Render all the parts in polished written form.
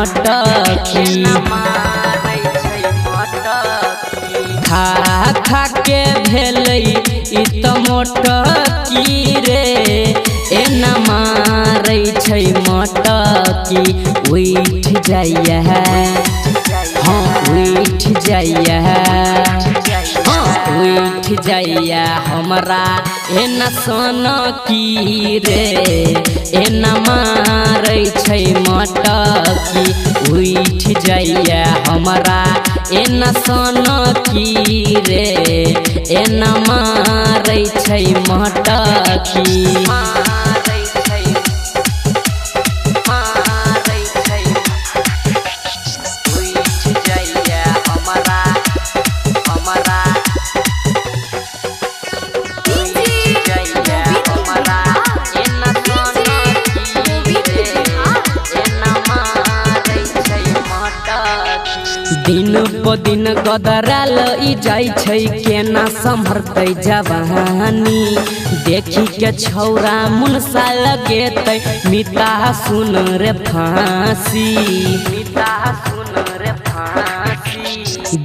मटकी। खा खा के भेलै ई त मोटकी रे एना मारै छै मटकी। उठ जाइया हाँ उठ जाइया हाँ उठ जाइया हमरा एना सनकी रे एना मारै छै मटकी। उठ जाइया हमरा एना सनकी रे एना मारै छै मटकी। दिन प दिन गदराल जाइ छै केना सम्हरतै जवानी। देखी के छौरा मुनसा लगेतै मिता सुन रे फांसी।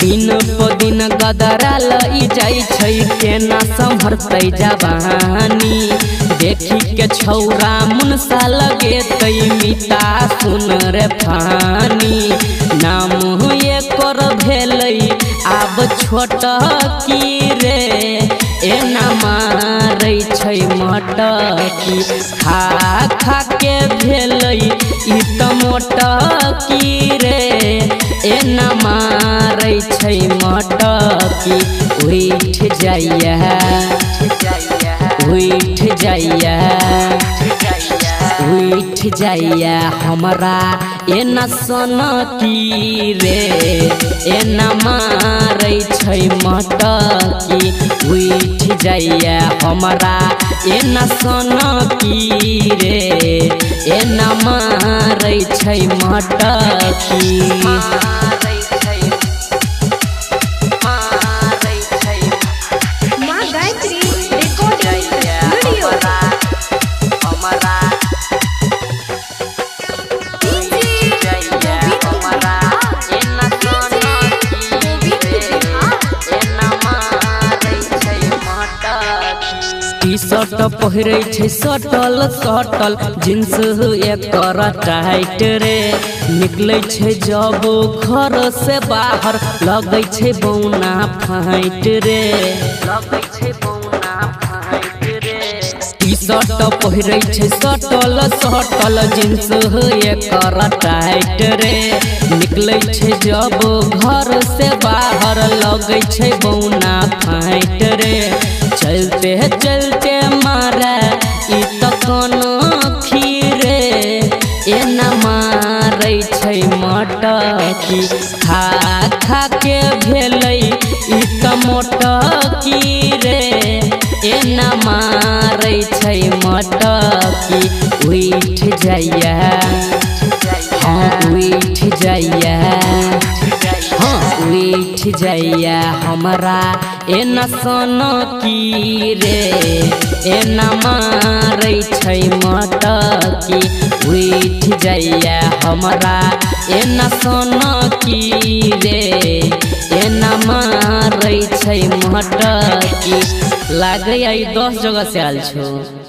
दिन प दिन गदराल जाइ छै केना सम्हरतै जवानी। देखी के छौरा मुनसा लगेतै मिता सुन रे फानी। नाम एकर भेलै आब छोटकी रे एना मारै छै मटकी। खा खा के भेलै ई त मोटकी रे एना मारै छै मटकी। उठ जाइया उठ जाइया उठ जाइया हमरा एना सनकी रे एना मारै छै मटकी। उठ जाइया हमरा एना सनकी रे एना मारै छै मटकी। टी-शर्ट पहिरै छै सटल सटल जींस एकर टाइट रे। निकलै छै जब घर से बाहर लगै छै बौना फाइट रे। टी-शर्ट पहिरै छै सटल सटल जींस एकर टाइट रे। निकलै छै जब घर से बाहर लगै छै बौना फाइट रे। चलते चलते मारा ई त कनखी रे एना मारै छै मटकी। खा खा के भेलै ई त मोटकी रे एना मारै छै मटकी। उठ जाइया हाँ उठ जाइया हाँ उठ जाइया हमरा एना सनकी रे एना मारै छै मटकी। उठ जाइया हमरा एना सनकी रे एना मारै छै मटकी। लागे 10 जगह से आयल छो।